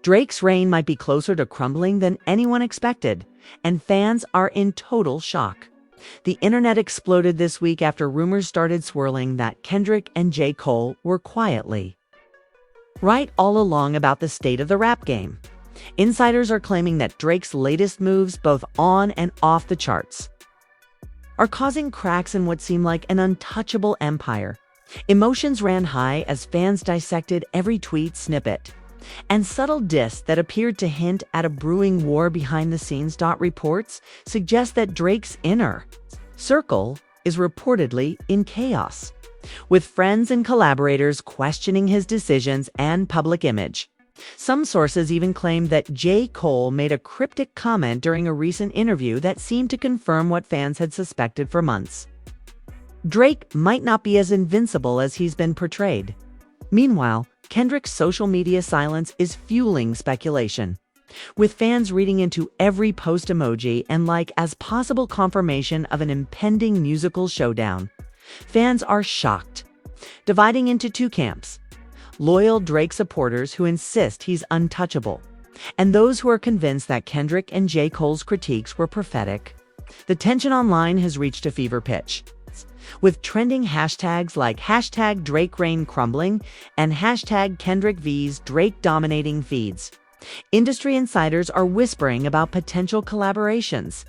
Drake's reign might be closer to crumbling than anyone expected, and fans are in total shock. The internet exploded this week after rumors started swirling that Kendrick and J. Cole were quietly right all along about the state of the rap game. Insiders are claiming that Drake's latest moves, both on and off the charts, are causing cracks in what seemed like an untouchable empire. Emotions ran high as fans dissected every tweet snippet, and subtle diss that appeared to hint at a brewing war behind the scenes. Reports suggest that Drake's inner circle is reportedly in chaos, with friends and collaborators questioning his decisions and public image. Some sources even claim that J. Cole made a cryptic comment during a recent interview that seemed to confirm what fans had suspected for months. Drake might not be as invincible as he's been portrayed. Meanwhile, Kendrick's social media silence is fueling speculation, with fans reading into every post emoji and like as possible confirmation of an impending musical showdown. Fans are shocked, dividing into two camps: loyal Drake supporters who insist he's untouchable, and those who are convinced that Kendrick and J. Cole's critiques were prophetic. The tension online has reached a fever pitch, with trending hashtags like hashtag Drake Reign Crumbling and hashtag Kendrick vs. Drake dominating feeds. Industry insiders are whispering about potential collaborations,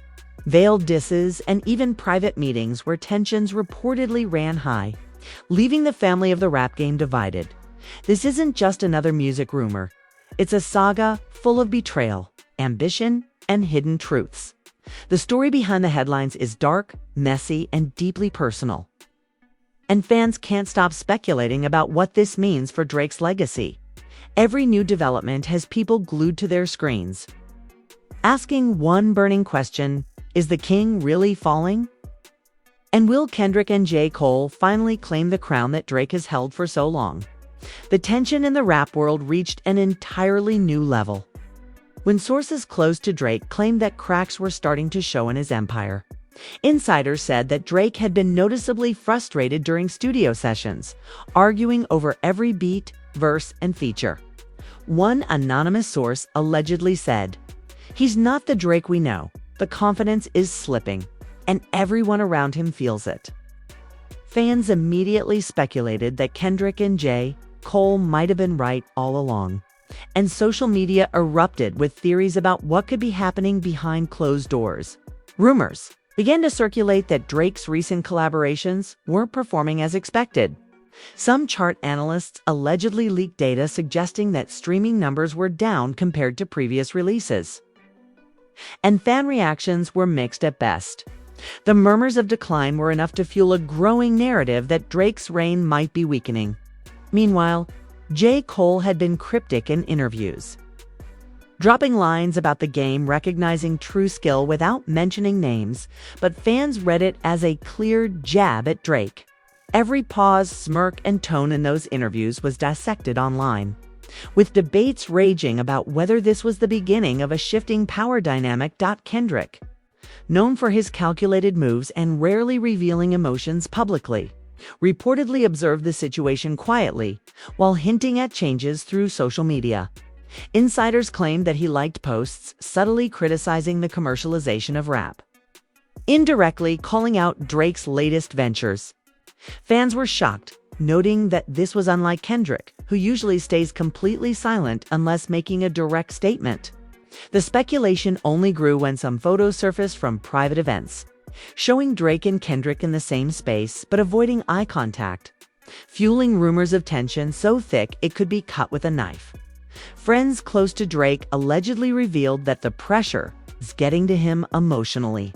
veiled disses, and even private meetings where tensions reportedly ran high, leaving the family of the rap game divided. This isn't just another music rumor. It's a saga full of betrayal, ambition, and hidden truths. The story behind the headlines is dark, messy, and deeply personal. And fans can't stop speculating about what this means for Drake's legacy. Every new development has people glued to their screens, asking one burning question: is the king really falling? And will Kendrick and J. Cole finally claim the crown that Drake has held for so long? The tension in the rap world reached an entirely new level when sources close to Drake claimed that cracks were starting to show in his empire. Insiders said that Drake had been noticeably frustrated during studio sessions, arguing over every beat, verse, and feature. One anonymous source allegedly said, "He's not the Drake we know. The confidence is slipping, and everyone around him feels it." Fans immediately speculated that Kendrick and J. Cole might have been right all along, and social media erupted with theories about what could be happening behind closed doors. Rumors began to circulate that Drake's recent collaborations weren't performing as expected. Some chart analysts allegedly leaked data suggesting that streaming numbers were down compared to previous releases, and fan reactions were mixed at best. The murmurs of decline were enough to fuel a growing narrative that Drake's reign might be weakening. Meanwhile, J. Cole had been cryptic in interviews, dropping lines about the game, recognizing true skill without mentioning names, but fans read it as a clear jab at Drake. Every pause, smirk, and tone in those interviews was dissected online, with debates raging about whether this was the beginning of a shifting power dynamic. Kendrick, known for his calculated moves and rarely revealing emotions publicly, reportedly observed the situation quietly while hinting at changes through social media. Insiders claimed that he liked posts subtly criticizing the commercialization of rap, indirectly calling out Drake's latest ventures. Fans were shocked, noting that this was unlike Kendrick, who usually stays completely silent unless making a direct statement. The speculation only grew when some photos surfaced from private events, showing Drake and Kendrick in the same space but avoiding eye contact, fueling rumors of tension so thick it could be cut with a knife. Friends close to Drake allegedly revealed that the pressure is getting to him emotionally.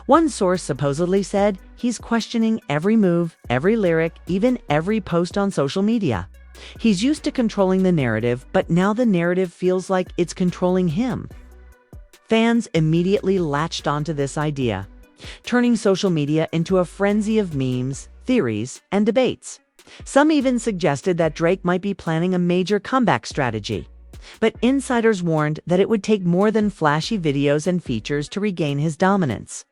One source supposedly said he's questioning every move, every lyric, even every post on social media. He's used to controlling the narrative, but now the narrative feels like it's controlling him. Fans immediately latched onto this idea, turning social media into a frenzy of memes, theories, and debates. Some even suggested that Drake might be planning a major comeback strategy, but insiders warned that it would take more than flashy videos and features to regain his dominance.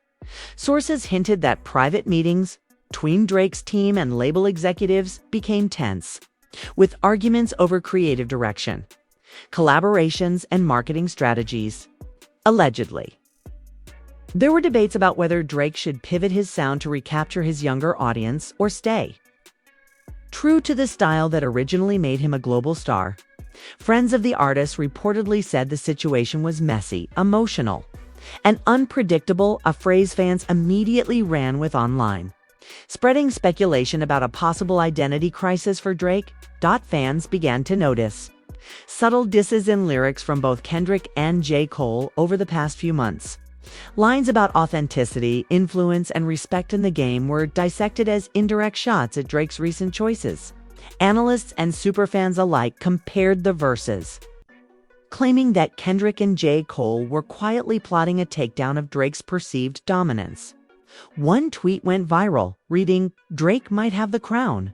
Sources hinted that private meetings between Drake's team and label executives became tense, with arguments over creative direction. collaborations, and marketing strategies. Allegedly. There were debates about whether Drake should pivot his sound to recapture his younger audience or stay true to the style that originally made him a global star. Friends of the artist reportedly said the situation was messy, emotional, and unpredictable, a phrase fans immediately ran with online, spreading speculation about a possible identity crisis for Drake. Fans began to notice subtle disses in lyrics from both Kendrick and J. Cole over the past few months. Lines about authenticity, influence, and respect in the game were dissected as indirect shots at Drake's recent choices. Analysts and superfans alike compared the verses, claiming that Kendrick and J. Cole were quietly plotting a takedown of Drake's perceived dominance. One tweet went viral, reading, "Drake might have the crown,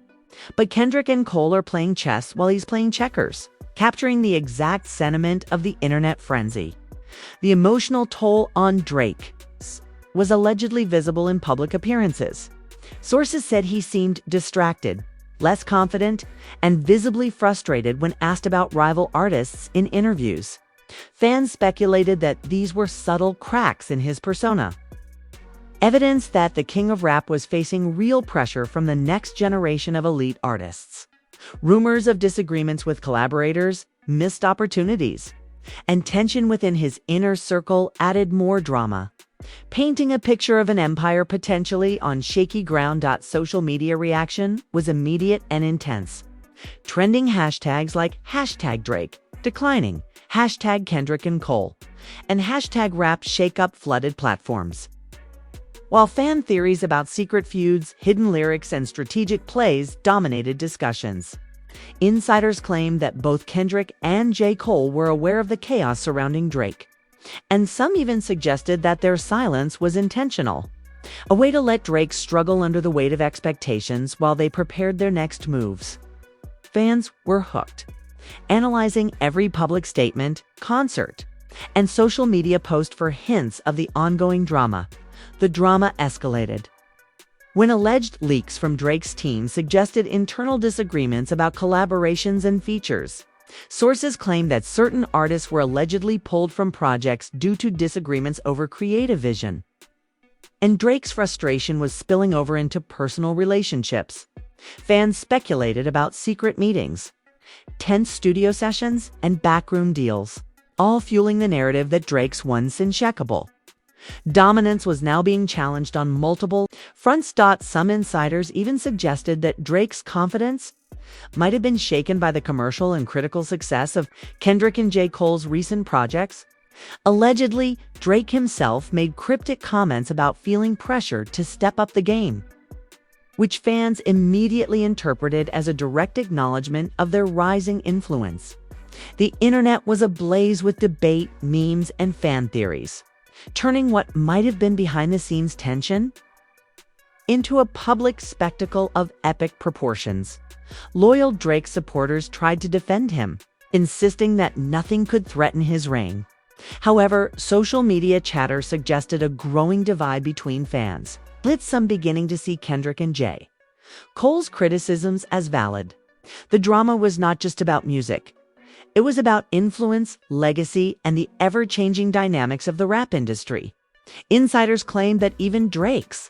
but Kendrick and Cole are playing chess while he's playing checkers," capturing the exact sentiment of the internet frenzy. The emotional toll on Drake was allegedly visible in public appearances. Sources said he seemed distracted, less confident, and visibly frustrated when asked about rival artists in interviews. Fans speculated that these were subtle cracks in his persona, evidence that the king of rap was facing real pressure from the next generation of elite artists. Rumors of disagreements with collaborators, missed opportunities, and tension within his inner circle added more drama, painting a picture of an empire potentially on shaky ground. Social media reaction was immediate and intense. Trending hashtags like #Drake declining, #Kendrick and Cole, and #rap shakeup flooded platforms. While fan theories about secret feuds, hidden lyrics, and strategic plays dominated discussions, insiders claimed that both Kendrick and J. Cole were aware of the chaos surrounding Drake, and some even suggested that their silence was intentional, a way to let Drake struggle under the weight of expectations while they prepared their next moves. Fans were hooked, analyzing every public statement, concert, and social media post for hints of the ongoing drama. The drama escalated when alleged leaks from Drake's team suggested internal disagreements about collaborations and features. Sources claim that certain artists were allegedly pulled from projects due to disagreements over creative vision. And Drake's frustration was spilling over into personal relationships. Fans speculated about secret meetings, tense studio sessions, and backroom deals, all fueling the narrative that Drake's once impeccable dominance was now being challenged on multiple fronts. Some insiders even suggested that Drake's confidence might have been shaken by the commercial and critical success of Kendrick and J. Cole's recent projects. Allegedly, Drake himself made cryptic comments about feeling pressure to step up the game, which fans immediately interpreted as a direct acknowledgement of their rising influence. The internet was ablaze with debate, memes, and fan theories, turning what might have been behind-the-scenes tension into a public spectacle of epic proportions. Loyal Drake supporters tried to defend him, insisting that nothing could threaten his reign. However, social media chatter suggested a growing divide between fans, with some beginning to see Kendrick and J. Cole's criticisms as valid. The drama was not just about music. It was about influence, legacy, and the ever-changing dynamics of the rap industry. Insiders claimed that even Drake's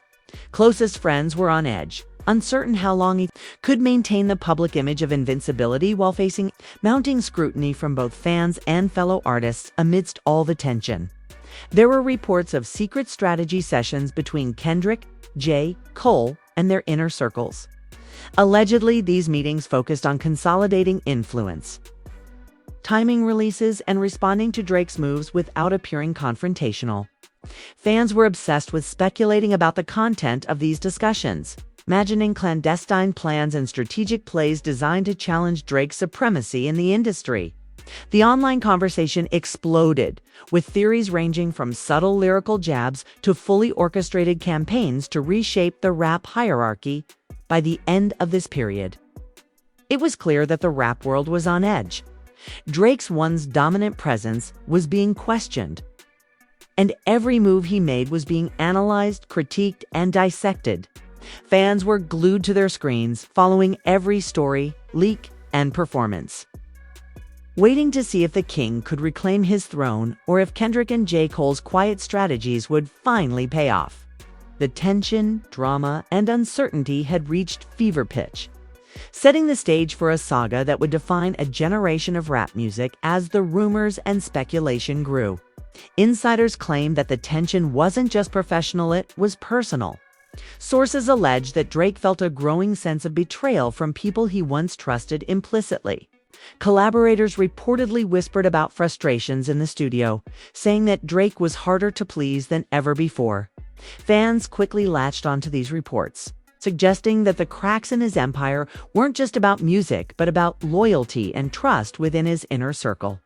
closest friends were on edge, uncertain how long he could maintain the public image of invincibility while facing mounting scrutiny from both fans and fellow artists amidst all the tension. There were reports of secret strategy sessions between Kendrick, J. Cole, and their inner circles. Allegedly, these meetings focused on consolidating influence, timing releases, and responding to Drake's moves without appearing confrontational. Fans were obsessed with speculating about the content of these discussions, imagining clandestine plans and strategic plays designed to challenge Drake's supremacy in the industry. The online conversation exploded, with theories ranging from subtle lyrical jabs to fully orchestrated campaigns to reshape the rap hierarchy. By the end of this period, it was clear that the rap world was on edge. Drake's once dominant presence was being questioned, and every move he made was being analyzed, critiqued, and dissected. Fans were glued to their screens, following every story, leak, and performance. waiting to see if the king could reclaim his throne or if Kendrick and J. Cole's quiet strategies would finally pay off. The tension, drama, and uncertainty had reached fever pitch, setting the stage for a saga that would define a generation of rap music as the rumors and speculation grew. Insiders claimed that the tension wasn't just professional, it was personal. Sources allege that Drake felt a growing sense of betrayal from people he once trusted implicitly. Collaborators reportedly whispered about frustrations in the studio, saying that Drake was harder to please than ever before. Fans quickly latched onto these reports, suggesting that the cracks in his empire weren't just about music, but about loyalty and trust within his inner circle.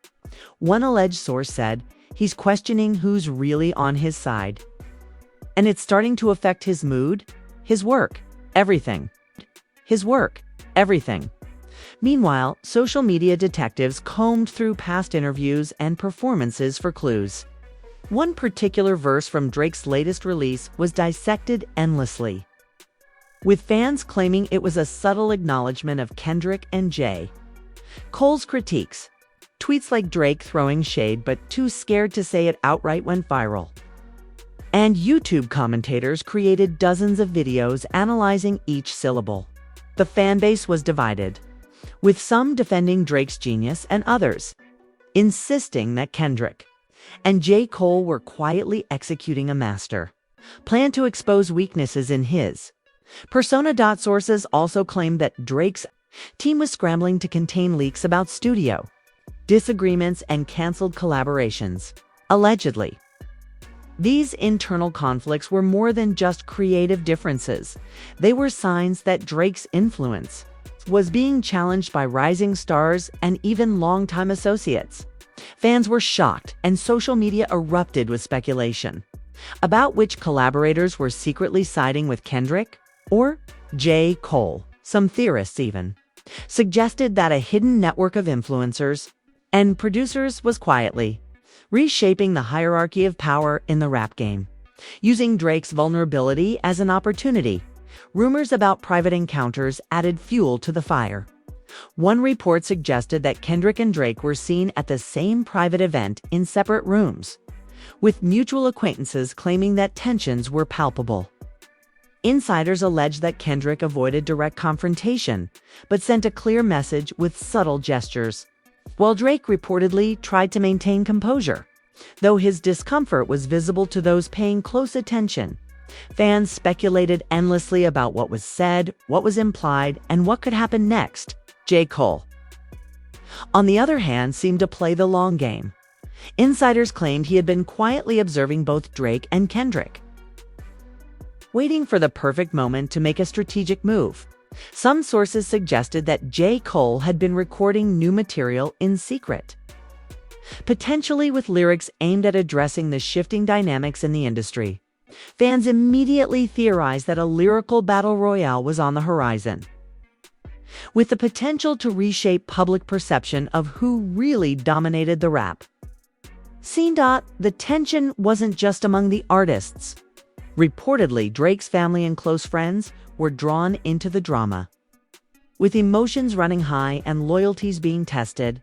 One alleged source said, "He's questioning who's really on his side. And it's starting to affect his mood, his work, everything. His work, everything." Meanwhile, social media detectives combed through past interviews and performances for clues. One particular verse from Drake's latest release was dissected endlessly, with fans claiming it was a subtle acknowledgement of Kendrick and Jay. Cole's critiques, tweets like Drake throwing shade but too scared to say it outright, went viral. And YouTube commentators created dozens of videos analyzing each syllable. The fanbase was divided, with some defending Drake's genius and others insisting that Kendrick and J. Cole were quietly executing a master plan to expose weaknesses in his persona. Sources also claimed that Drake's team was scrambling to contain leaks about studio disagreements and canceled collaborations. Allegedly, these internal conflicts were more than just creative differences. They were signs that Drake's influence was being challenged by rising stars and even longtime associates. Fans were shocked, and social media erupted with speculation about which collaborators were secretly siding with Kendrick or J. Cole. Some theorists even suggested that a hidden network of influencers and producers was quietly reshaping the hierarchy of power in the rap game, using Drake's vulnerability as an opportunity. Rumors about private encounters added fuel to the fire. One report suggested that Kendrick and Drake were seen at the same private event in separate rooms, with mutual acquaintances claiming that tensions were palpable. Insiders allege that Kendrick avoided direct confrontation, but sent a clear message with subtle gestures, while Drake reportedly tried to maintain composure, though his discomfort was visible to those paying close attention. Fans speculated endlessly about what was said, what was implied, and what could happen next. J. Cole, on the other hand, seemed to play the long game. Insiders claimed he had been quietly observing both Drake and Kendrick, waiting for the perfect moment to make a strategic move. Some sources suggested that J. Cole had been recording new material in secret, potentially with lyrics aimed at addressing the shifting dynamics in the industry. Fans immediately theorized that a lyrical battle royale was on the horizon, with the potential to reshape public perception of who really dominated the rap scene. The tension wasn't just among the artists. Reportedly, Drake's family and close friends were drawn into the drama, with emotions running high and loyalties being tested.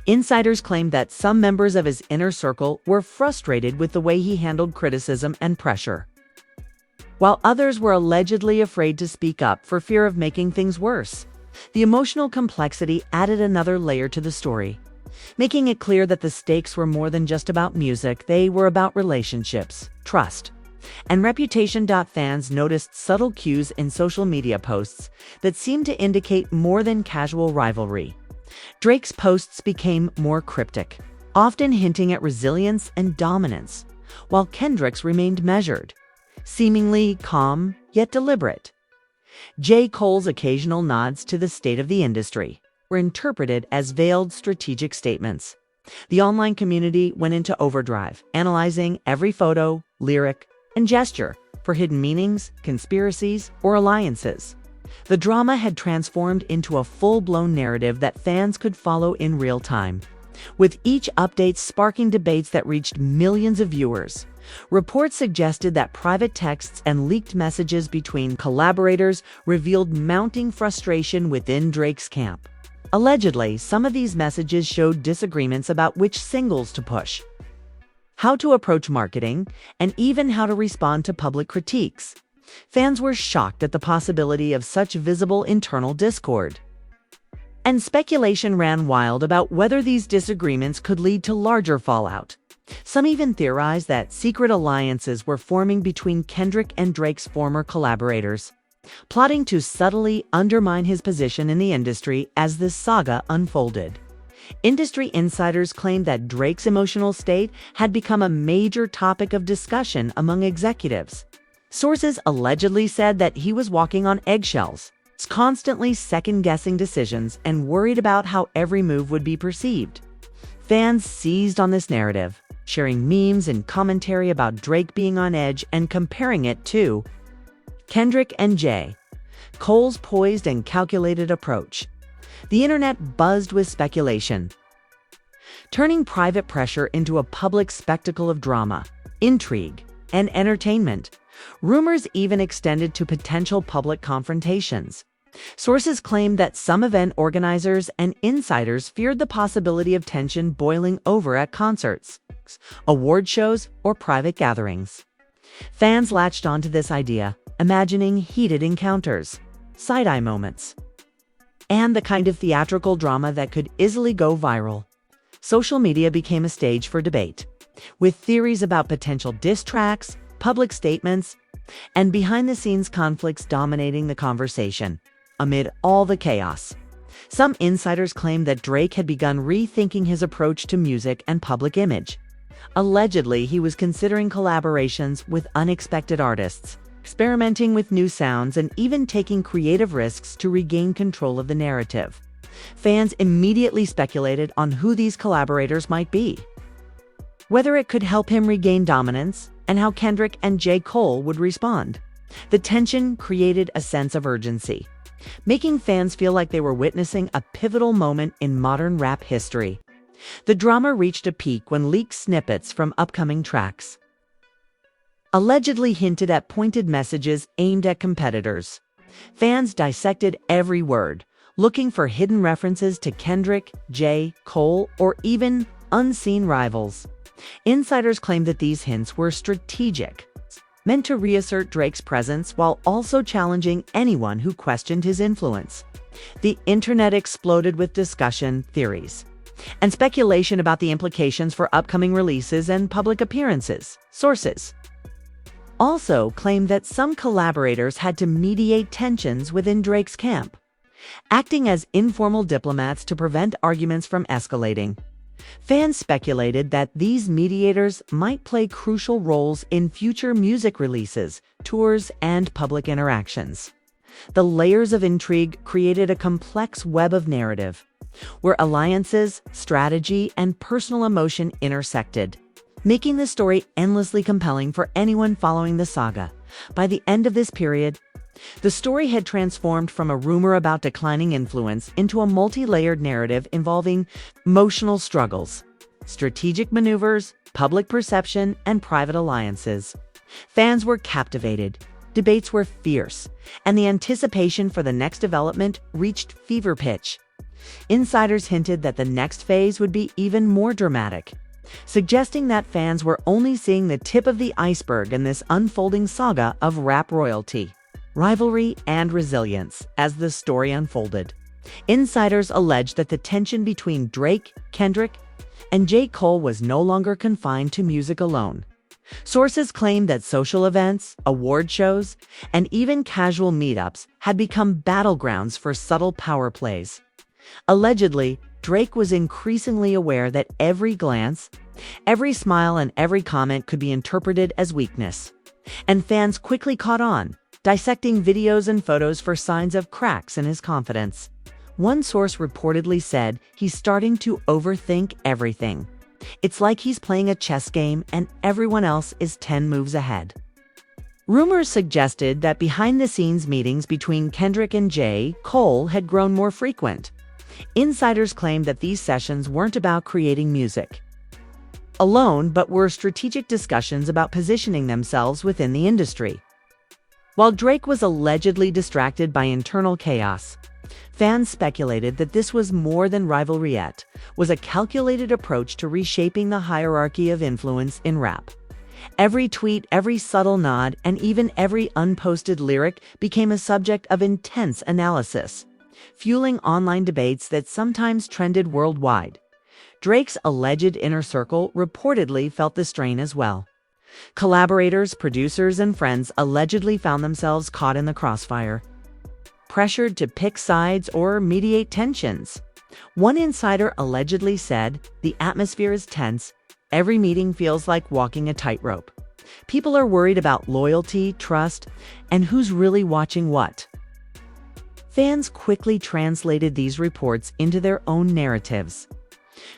Insiders claimed that some members of his inner circle were frustrated with the way he handled criticism and pressure, while others were allegedly afraid to speak up for fear of making things worse. The emotional complexity added another layer to the story, making it clear that the stakes were more than just about music. They were about relationships, trust, and reputation. Fans noticed subtle cues in social media posts that seemed to indicate more than casual rivalry. Drake's posts became more cryptic, often hinting at resilience and dominance, while Kendrick's remained measured, seemingly calm yet deliberate. J. Cole's occasional nods to the state of the industry were interpreted as veiled strategic statements. The online community went into overdrive, analyzing every photo, lyric, and gesture for hidden meanings, conspiracies, or alliances. The drama had transformed into a full-blown narrative that fans could follow in real time, with each update sparking debates that reached millions of viewers. Reports suggested that private texts and leaked messages between collaborators revealed mounting frustration within Drake's camp. Allegedly, some of these messages showed disagreements about which singles to push, how to approach marketing, and even how to respond to public critiques. Fans were shocked at the possibility of such visible internal discord. And speculation ran wild about whether these disagreements could lead to larger fallout. Some even theorized that secret alliances were forming between Kendrick and Drake's former collaborators, plotting to subtly undermine his position in the industry as this saga unfolded. Industry insiders claimed that Drake's emotional state had become a major topic of discussion among executives. Sources allegedly said that he was walking on eggshells, constantly second-guessing decisions and worried about how every move would be perceived. Fans seized on this narrative, sharing memes and commentary about Drake being on edge and comparing it to Kendrick and J. Cole's poised and calculated approach. The internet buzzed with speculation, turning private pressure into a public spectacle of drama, intrigue, and entertainment. Rumors even extended to potential public confrontations. Sources claimed that some event organizers and insiders feared the possibility of tension boiling over at concerts, award shows, or private gatherings. Fans latched onto this idea, imagining heated encounters, side-eye moments, and the kind of theatrical drama that could easily go viral. Social media became a stage for debate, with theories about potential diss tracks, public statements, and behind-the-scenes conflicts dominating the conversation. Amid all the chaos, some insiders claimed that Drake had begun rethinking his approach to music and public image. Allegedly, he was considering collaborations with unexpected artists, experimenting with new sounds, and even taking creative risks to regain control of the narrative. Fans immediately speculated on who these collaborators might be, whether it could help him regain dominance, and how Kendrick and J. Cole would respond. The tension created a sense of urgency, making fans feel like they were witnessing a pivotal moment in modern rap history. The drama reached a peak when leaked snippets from upcoming tracks allegedly hinted at pointed messages aimed at competitors. Fans dissected every word, looking for hidden references to Kendrick, J. Cole, or even unseen rivals. Insiders claimed that these hints were strategic, meant to reassert Drake's presence while also challenging anyone who questioned his influence. The internet exploded with discussion, theories, and speculation about the implications for upcoming releases and public appearances. Sources also claimed that some collaborators had to mediate tensions within Drake's camp, acting as informal diplomats to prevent arguments from escalating. Fans speculated that these mediators might play crucial roles in future music releases, tours, and public interactions. The layers of intrigue created a complex web of narrative, where alliances, strategy, and personal emotion intersected, making the story endlessly compelling for anyone following the saga. By the end of this period, the story had transformed from a rumor about declining influence into a multi-layered narrative involving emotional struggles, strategic maneuvers, public perception, and private alliances. Fans were captivated, debates were fierce, and the anticipation for the next development reached fever pitch. Insiders hinted that the next phase would be even more dramatic, suggesting that fans were only seeing the tip of the iceberg in this unfolding saga of rap royalty, rivalry, and resilience. As the story unfolded, insiders alleged that the tension between Drake, Kendrick, and J. Cole was no longer confined to music alone. Sources claimed that social events, award shows, and even casual meetups had become battlegrounds for subtle power plays. Allegedly, Drake was increasingly aware that every glance, every smile, and every comment could be interpreted as weakness. And fans quickly caught on, dissecting videos and photos for signs of cracks in his confidence. One source reportedly said he's starting to overthink everything. It's like he's playing a chess game and everyone else is 10 moves ahead. Rumors suggested that behind-the-scenes meetings between Kendrick and J. Cole had grown more frequent. Insiders claimed that these sessions weren't about creating music alone, but were strategic discussions about positioning themselves within the industry. While Drake was allegedly distracted by internal chaos, Fans speculated that this was more than rivalry yet, was a calculated approach to reshaping the hierarchy of influence in rap. Every tweet, every subtle nod, and even every unposted lyric became a subject of intense analysis, fueling online debates that sometimes trended worldwide. Drake's alleged inner circle reportedly felt the strain as well. Collaborators, producers, and friends allegedly found themselves caught in the crossfire, pressured to pick sides or mediate tensions. One insider allegedly said, "The atmosphere is tense. Every meeting feels like walking a tightrope. People are worried about loyalty, trust, and who's really watching what." Fans quickly translated these reports into their own narratives,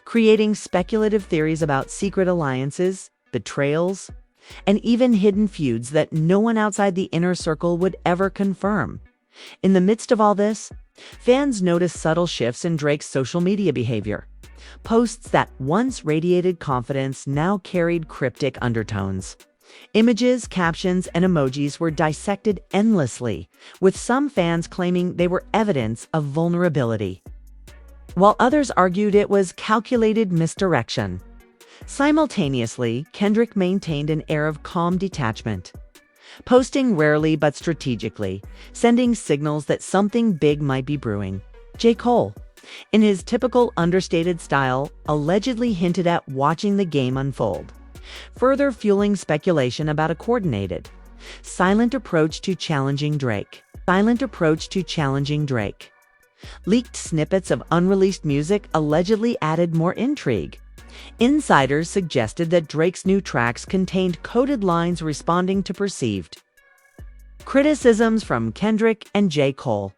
creating speculative theories about secret alliances, betrayals, and even hidden feuds that no one outside the inner circle would ever confirm. In the midst of all this, fans noticed subtle shifts in Drake's social media behavior. Posts that once radiated confidence now carried cryptic undertones. Images, captions, and emojis were dissected endlessly, with some fans claiming they were evidence of vulnerability, while others argued it was calculated misdirection. Simultaneously, Kendrick maintained an air of calm detachment, posting rarely but strategically, sending signals that something big might be brewing. J. Cole, in his typical understated style, allegedly hinted at watching the game unfold, further fueling speculation about a coordinated, silent approach to challenging Drake. Leaked snippets of unreleased music allegedly added more intrigue. Insiders suggested that Drake's new tracks contained coded lines responding to perceived criticisms from Kendrick and J. Cole,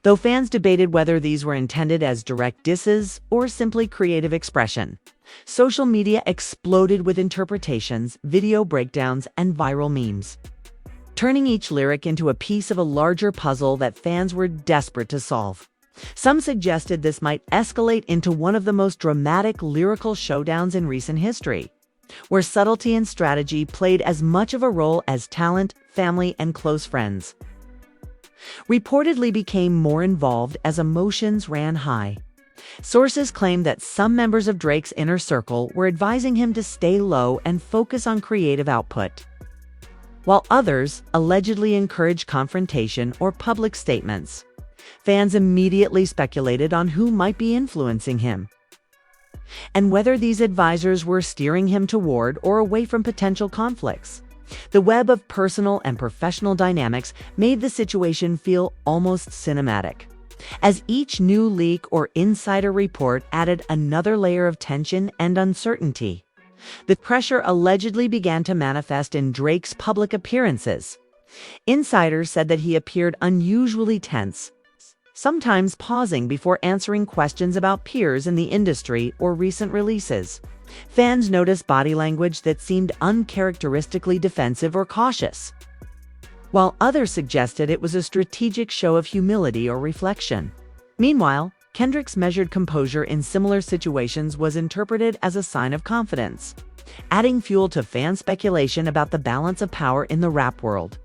though fans debated whether these were intended as direct disses or simply creative expression. Social media exploded with interpretations, video breakdowns, and viral memes, turning each lyric into a piece of a larger puzzle that fans were desperate to solve. Some suggested this might escalate into one of the most dramatic lyrical showdowns in recent history, where subtlety and strategy played as much of a role as talent, family, and close friends reportedly became more involved as emotions ran high. Sources claim that some members of Drake's inner circle were advising him to stay low and focus on creative output, while others allegedly encouraged confrontation or public statements. Fans immediately speculated on who might be influencing him, and whether these advisors were steering him toward or away from potential conflicts. The web of personal and professional dynamics made the situation feel almost cinematic, as each new leak or insider report added another layer of tension and uncertainty. The pressure allegedly began to manifest in Drake's public appearances. Insiders said that he appeared unusually tense, sometimes pausing before answering questions about peers in the industry or recent releases. Fans noticed body language that seemed uncharacteristically defensive or cautious, while others suggested it was a strategic show of humility or reflection. Meanwhile, Kendrick's measured composure in similar situations was interpreted as a sign of confidence, adding fuel to fan speculation about the balance of power in the rap world.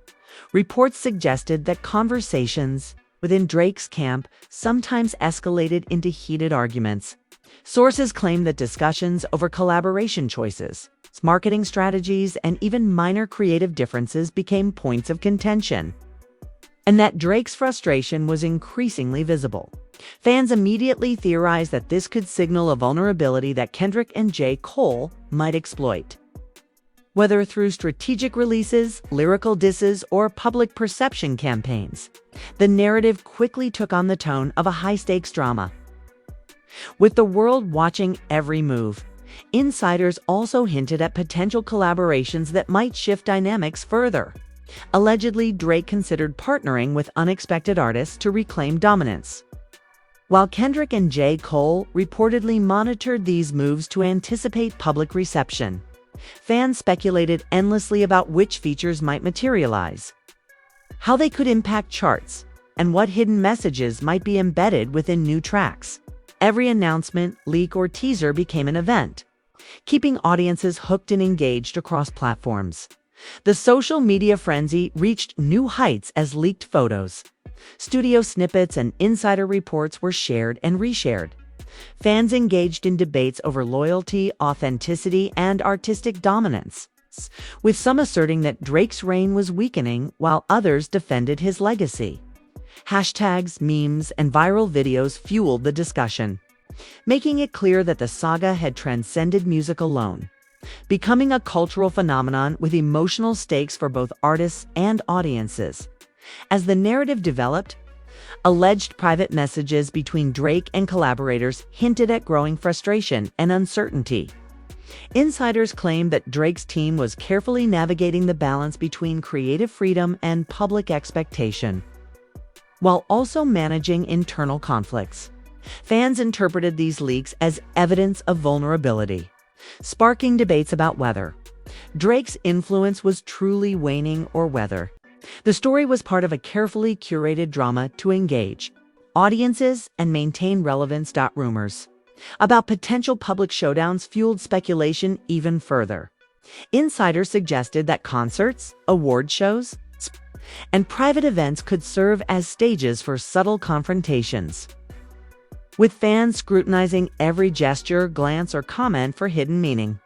Reports suggested that conversations within Drake's camp sometimes escalated into heated arguments. Sources claim that discussions over collaboration choices, marketing strategies, and even minor creative differences became points of contention, and that Drake's frustration was increasingly visible. Fans immediately theorized that this could signal a vulnerability that Kendrick and J. Cole might exploit. Whether through strategic releases, lyrical disses, or public perception campaigns, the narrative quickly took on the tone of a high-stakes drama. With the world watching every move, insiders also hinted at potential collaborations that might shift dynamics further. Allegedly, Drake considered partnering with unexpected artists to reclaim dominance, while Kendrick and J. Cole reportedly monitored these moves to anticipate public reception. Fans speculated endlessly about which features might materialize, how they could impact charts, and what hidden messages might be embedded within new tracks. Every announcement, leak, or teaser became an event, keeping audiences hooked and engaged across platforms. The social media frenzy reached new heights as leaked photos, Studio snippets and insider reports were shared and reshared. Fans engaged in debates over loyalty, authenticity, and artistic dominance, with some asserting that Drake's reign was weakening while others defended his legacy. Hashtags, memes, and viral videos fueled the discussion, making it clear that the saga had transcended music alone, becoming a cultural phenomenon with emotional stakes for both artists and audiences. As the narrative developed, alleged private messages between Drake and collaborators hinted at growing frustration and uncertainty. Insiders claimed that Drake's team was carefully navigating the balance between creative freedom and public expectation, while also managing internal conflicts. Fans interpreted these leaks as evidence of vulnerability, sparking debates about whether Drake's influence was truly waning or whether the story was part of a carefully curated drama to engage audiences and maintain relevance. Rumors about potential public showdowns fueled speculation even further. Insiders suggested that concerts, award shows, and private events could serve as stages for subtle confrontations, with fans scrutinizing every gesture, glance, or comment for hidden meaning.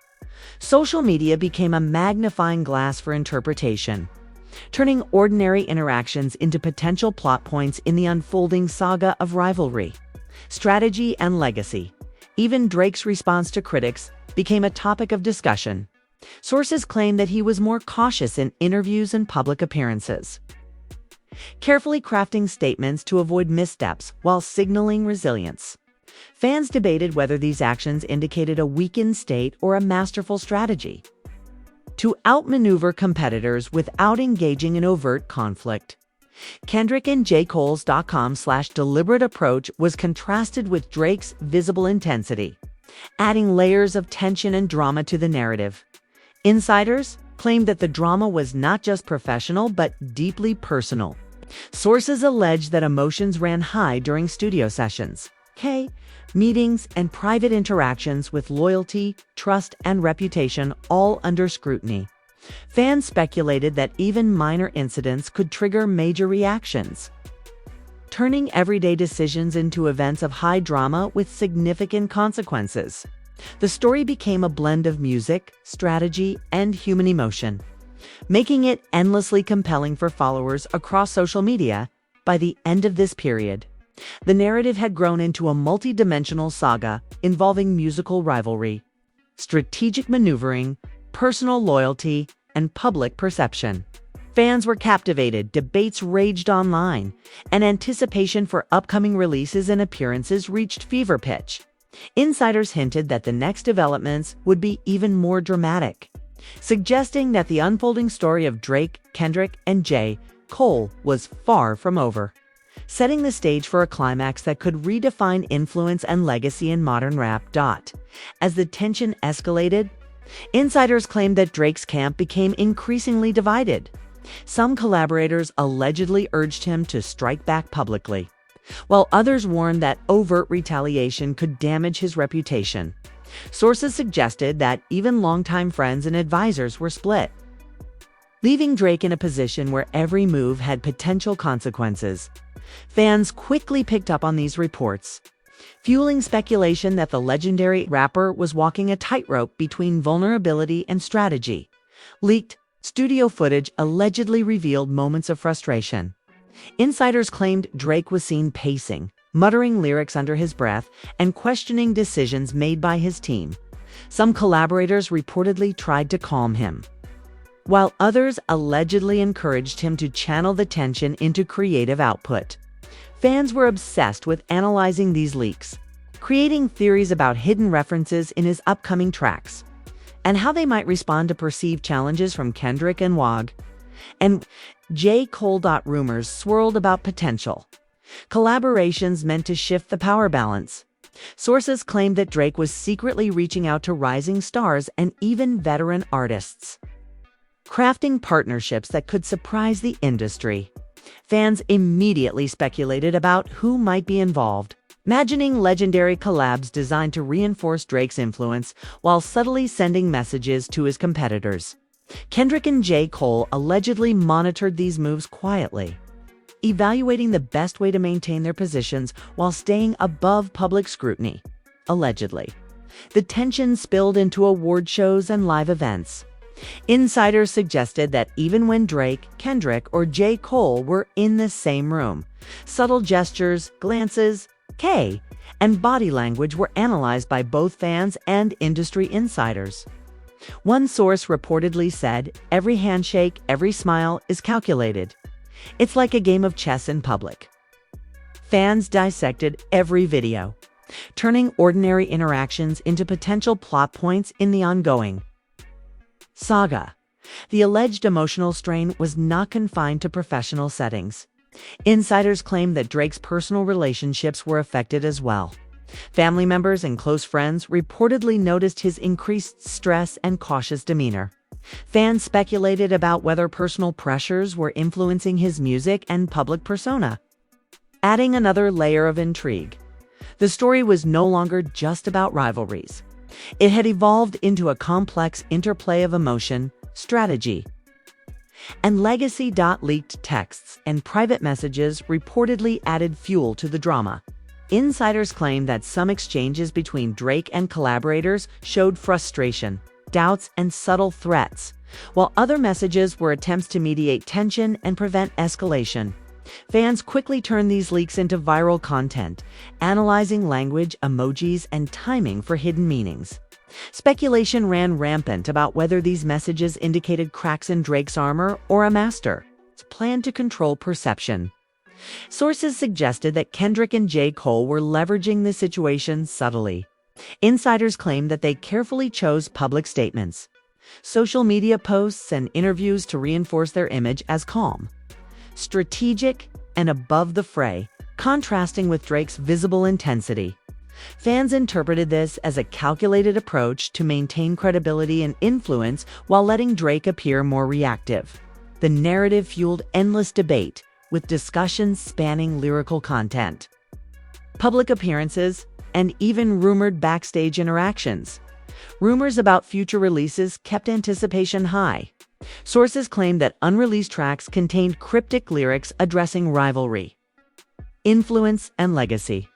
Social media became a magnifying glass for interpretation, turning ordinary interactions into potential plot points in the unfolding saga of rivalry, strategy, and legacy. Even Drake's response to critics became a topic of discussion. Sources claim that he was more cautious in interviews and public appearances, carefully crafting statements to avoid missteps while signaling resilience. Fans debated whether these actions indicated a weakened state or a masterful strategy to outmaneuver competitors without engaging in overt conflict. Kendrick and J. Cole's.com/deliberate approach was contrasted with Drake's visible intensity, adding layers of tension and drama to the narrative. Insiders claimed that the drama was not just professional but deeply personal. Sources alleged that emotions ran high during studio sessions, meetings, and private interactions, with loyalty, trust, and reputation all under scrutiny. Fans speculated that even minor incidents could trigger major reactions, turning everyday decisions into events of high drama with significant consequences. The story became a blend of music, strategy, and human emotion, making it endlessly compelling for followers across social media. By the end of this period, the narrative had grown into a multi-dimensional saga involving musical rivalry, strategic maneuvering, personal loyalty, and public perception. Fans were captivated, debates raged online, and anticipation for upcoming releases and appearances reached fever pitch. Insiders hinted that the next developments would be even more dramatic, suggesting that the unfolding story of Drake, Kendrick, and J. Cole was far from over, setting the stage for a climax that could redefine influence and legacy in modern rap. As the tension escalated, insiders claimed that Drake's camp became increasingly divided. Some collaborators allegedly urged him to strike back publicly, while others warned that overt retaliation could damage his reputation. Sources suggested that even longtime friends and advisors were split, leaving Drake in a position where every move had potential consequences. Fans quickly picked up on these reports, fueling speculation that the legendary rapper was walking a tightrope between vulnerability and strategy. Leaked studio footage allegedly revealed moments of frustration. Insiders claimed Drake was seen pacing, muttering lyrics under his breath, and questioning decisions made by his team. Some collaborators reportedly tried to calm him, while others allegedly encouraged him to channel the tension into creative output. Fans were obsessed with analyzing these leaks, creating theories about hidden references in his upcoming tracks, and how they might respond to perceived challenges from Kendrick and Wag. And J. Cole. Rumors swirled about potential collaborations meant to shift the power balance. Sources claimed that Drake was secretly reaching out to rising stars and even veteran artists, crafting partnerships that could surprise the industry. Fans immediately speculated about who might be involved, imagining legendary collabs designed to reinforce Drake's influence while subtly sending messages to his competitors. Kendrick and J. Cole allegedly monitored these moves quietly, evaluating the best way to maintain their positions while staying above public scrutiny, allegedly. The tension spilled into award shows and live events. Insiders suggested that even when Drake, Kendrick, or J. Cole were in the same room, subtle gestures, glances, and body language were analyzed by both fans and industry insiders. One source reportedly said, "Every handshake, every smile is calculated. It's like a game of chess in public." Fans dissected every video, turning ordinary interactions into potential plot points in the ongoing saga. The alleged emotional strain was not confined to professional settings. Insiders claim that Drake's personal relationships were affected as well. Family members and close friends reportedly noticed his increased stress and cautious demeanor. Fans speculated about whether personal pressures were influencing his music and public persona, adding another layer of intrigue. The story was no longer just about rivalries. It had evolved into a complex interplay of emotion, strategy, and legacy. Leaked texts and private messages reportedly added fuel to the drama. Insiders claim that some exchanges between Drake and collaborators showed frustration, doubts, and subtle threats, while other messages were attempts to mediate tension and prevent escalation. Fans quickly turned these leaks into viral content, analyzing language, emojis, and timing for hidden meanings. Speculation ran rampant about whether these messages indicated cracks in Drake's armor or a master's plan to control perception. Sources suggested that Kendrick and J. Cole were leveraging the situation subtly. Insiders claimed that they carefully chose public statements, social media posts, and interviews to reinforce their image as calm, strategic, and above the fray, contrasting with Drake's visible intensity. Fans interpreted this as a calculated approach to maintain credibility and influence while letting Drake appear more reactive. The narrative fueled endless debate, with discussions spanning lyrical content, public appearances, and even rumored backstage interactions. Rumors about future releases kept anticipation high. Sources claimed that unreleased tracks contained cryptic lyrics addressing rivalry, influence, and legacy.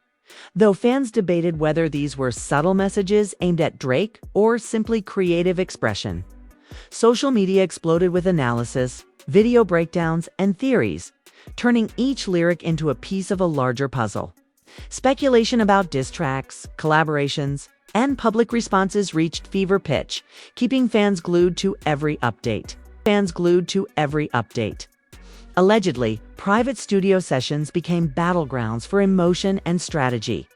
Though fans debated whether these were subtle messages aimed at Drake or simply creative expression. Social media exploded with analysis, video breakdowns, and theories, turning each lyric into a piece of a larger puzzle. Speculation about diss tracks, collaborations, and public responses reached fever pitch, keeping fans glued to every update. Allegedly, private studio sessions became battlegrounds for emotion and strategy.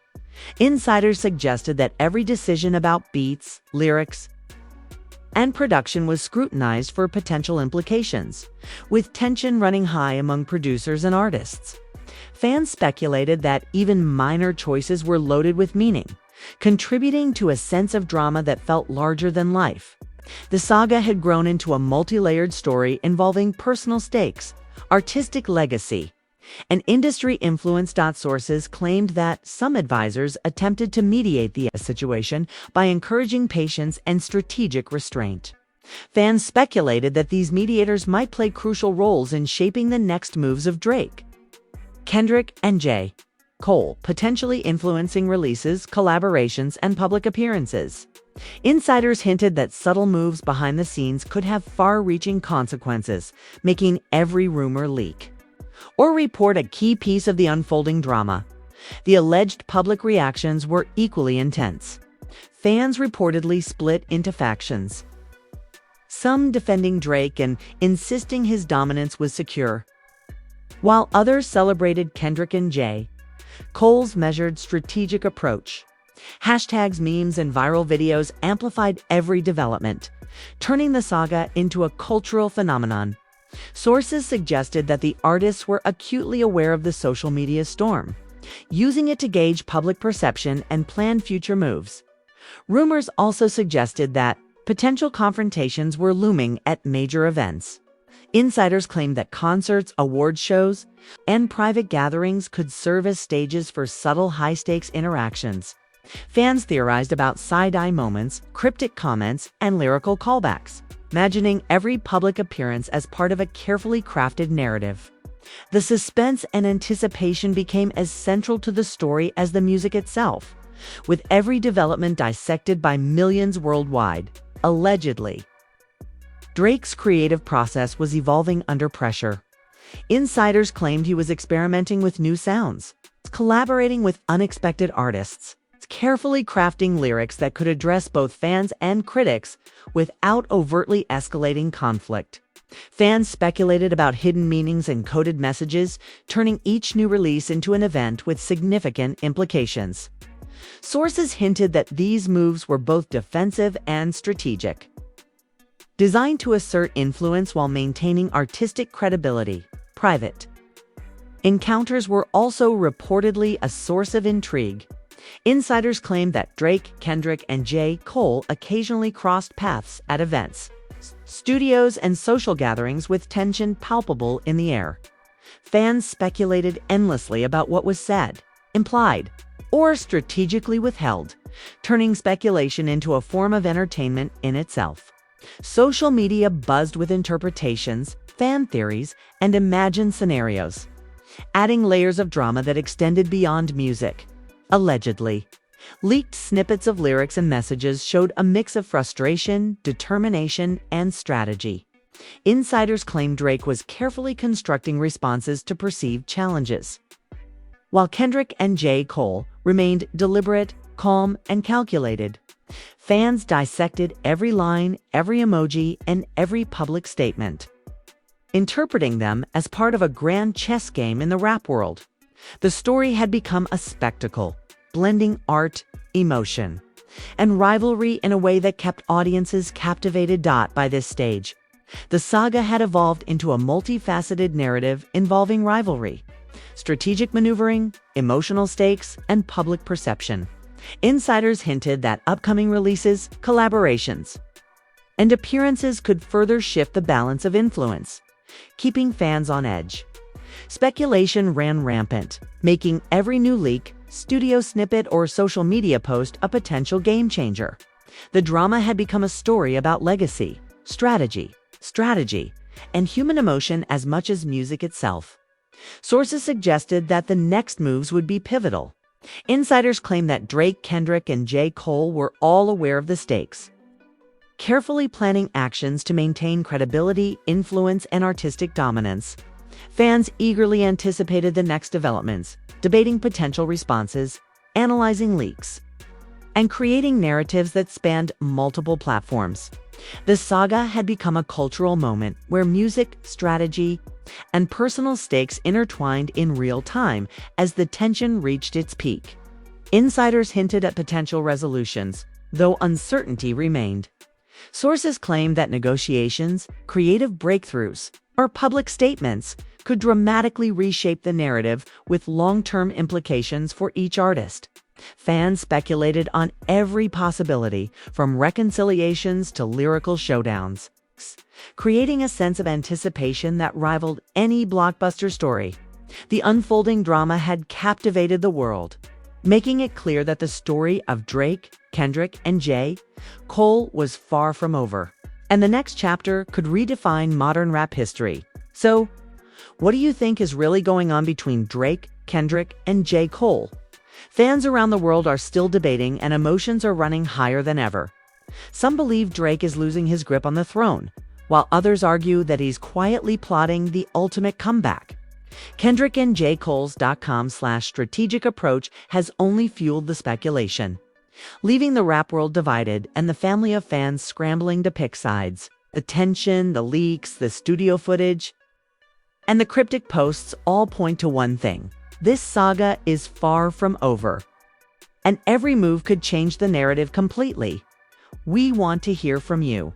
Insiders suggested that every decision about beats, lyrics, and production was scrutinized for potential implications, with tension running high among producers and artists. Fans speculated that even minor choices were loaded with meaning, contributing to a sense of drama that felt larger than life. The saga had grown into a multi-layered story involving personal stakes, artistic legacy, and industry influence. Sources claimed that some advisors attempted to mediate the situation by encouraging patience and strategic restraint. Fans speculated that these mediators might play crucial roles in shaping the next moves of Drake, Kendrick, and J. Cole, potentially influencing releases, collaborations, and public appearances. Insiders hinted that subtle moves behind the scenes could have far-reaching consequences, making every rumor leak or report a key piece of the unfolding drama. The alleged public reactions were equally intense. Fans reportedly split into factions, some defending Drake and insisting his dominance was secure, while others celebrated Kendrick and J. Cole's measured, strategic approach. Hashtags, memes, and viral videos amplified every development, turning the saga into a cultural phenomenon. Sources suggested that the artists were acutely aware of the social media storm, using it to gauge public perception and plan future moves. Rumors also suggested that potential confrontations were looming at major events. Insiders claimed that concerts, award shows, and private gatherings could serve as stages for subtle, high-stakes interactions. Fans theorized about side-eye moments, cryptic comments, and lyrical callbacks, imagining every public appearance as part of a carefully crafted narrative. The suspense and anticipation became as central to the story as the music itself, with every development dissected by millions worldwide, allegedly. Drake's creative process was evolving under pressure. Insiders claimed he was experimenting with new sounds, collaborating with unexpected artists, carefully crafting lyrics that could address both fans and critics without overtly escalating conflict. Fans speculated about hidden meanings and coded messages, turning each new release into an event with significant implications. Sources hinted that these moves were both defensive and strategic, designed to assert influence while maintaining artistic credibility. Private encounters were also reportedly a source of intrigue. Insiders claimed that Drake, Kendrick, and J. Cole occasionally crossed paths at events, studios, and social gatherings, with tension palpable in the air. Fans speculated endlessly about what was said, implied, or strategically withheld, turning speculation into a form of entertainment in itself. Social media buzzed with interpretations, fan theories, and imagined scenarios, adding layers of drama that extended beyond music. Allegedly, leaked snippets of lyrics and messages showed a mix of frustration, determination, and strategy. Insiders claimed Drake was carefully constructing responses to perceived challenges, while Kendrick and J. Cole remained deliberate, calm, and calculated. Fans dissected every line, every emoji, and every public statement, interpreting them as part of a grand chess game in the rap world. The story had become a spectacle, blending art, emotion, and rivalry in a way that kept audiences captivated. By this stage, the saga had evolved into a multifaceted narrative involving rivalry, strategic maneuvering, emotional stakes, and public perception. Insiders hinted that upcoming releases, collaborations, and appearances could further shift the balance of influence, keeping fans on edge. Speculation ran rampant, making every new leak, studio snippet, or social media post a potential game changer. The drama had become a story about legacy, strategy, and human emotion as much as music itself. Sources suggested that the next moves would be pivotal. Insiders claim that Drake, Kendrick, and J. Cole were all aware of the stakes, carefully planning actions to maintain credibility, influence, and artistic dominance. Fans eagerly anticipated the next developments, debating potential responses, analyzing leaks, and creating narratives that spanned multiple platforms. The saga had become a cultural moment where music, strategy, and personal stakes intertwined in real time as the tension reached its peak. Insiders hinted at potential resolutions, though uncertainty remained. Sources claimed that negotiations, creative breakthroughs, or public statements could dramatically reshape the narrative with long-term implications for each artist. Fans speculated on every possibility, from reconciliations to lyrical showdowns, creating a sense of anticipation that rivaled any blockbuster story. The unfolding drama had captivated the world, making it clear that the story of Drake, Kendrick, and J. Cole was far from over, and the next chapter could redefine modern rap history. So, what do you think is really going on between Drake, Kendrick, and J. Cole? Fans around the world are still debating, and emotions are running higher than ever. Some believe Drake is losing his grip on the throne, while others argue that he's quietly plotting the ultimate comeback. Kendrick and J. Cole's.com/strategic approach has only fueled the speculation, leaving the rap world divided and the family of fans scrambling to pick sides. The tension, the leaks, the studio footage, and the cryptic posts all point to one thing: this saga is far from over, and every move could change the narrative completely. We want to hear from you.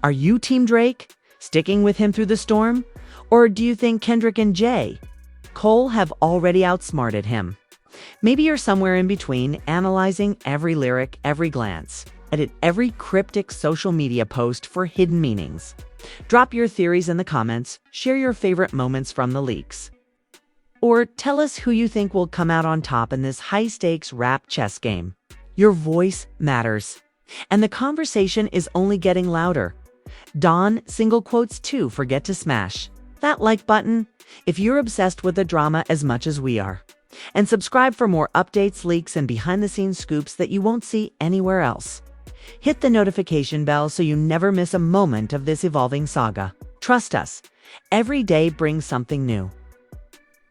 Are you Team Drake, sticking with him through the storm? Or do you think Kendrick and J. Cole have already outsmarted him? Maybe you're somewhere in between, analyzing every lyric, every glance, edit every cryptic social media post for hidden meanings. Drop your theories in the comments, share your favorite moments from the leaks, or tell us who you think will come out on top in this high-stakes rap chess game. Your voice matters, and the conversation is only getting louder. Don, single quotes 2, forget to smash that like button if you're obsessed with the drama as much as we are. And subscribe for more updates, leaks, and behind-the-scenes scoops that you won't see anywhere else. Hit the notification bell so you never miss a moment of this evolving saga. Trust us, every day brings something new.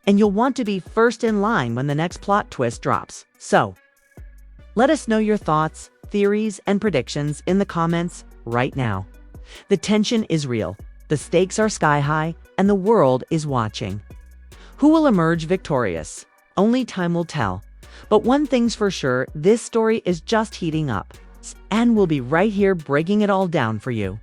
And you'll want to be first in line when the next plot twist drops. So, let us know your thoughts, theories, and predictions in the comments right now. The tension is real, the stakes are sky high, and the world is watching. Who will emerge victorious? Only time will tell. But one thing's for sure, this story is just heating up. And we'll be right here breaking it all down for you.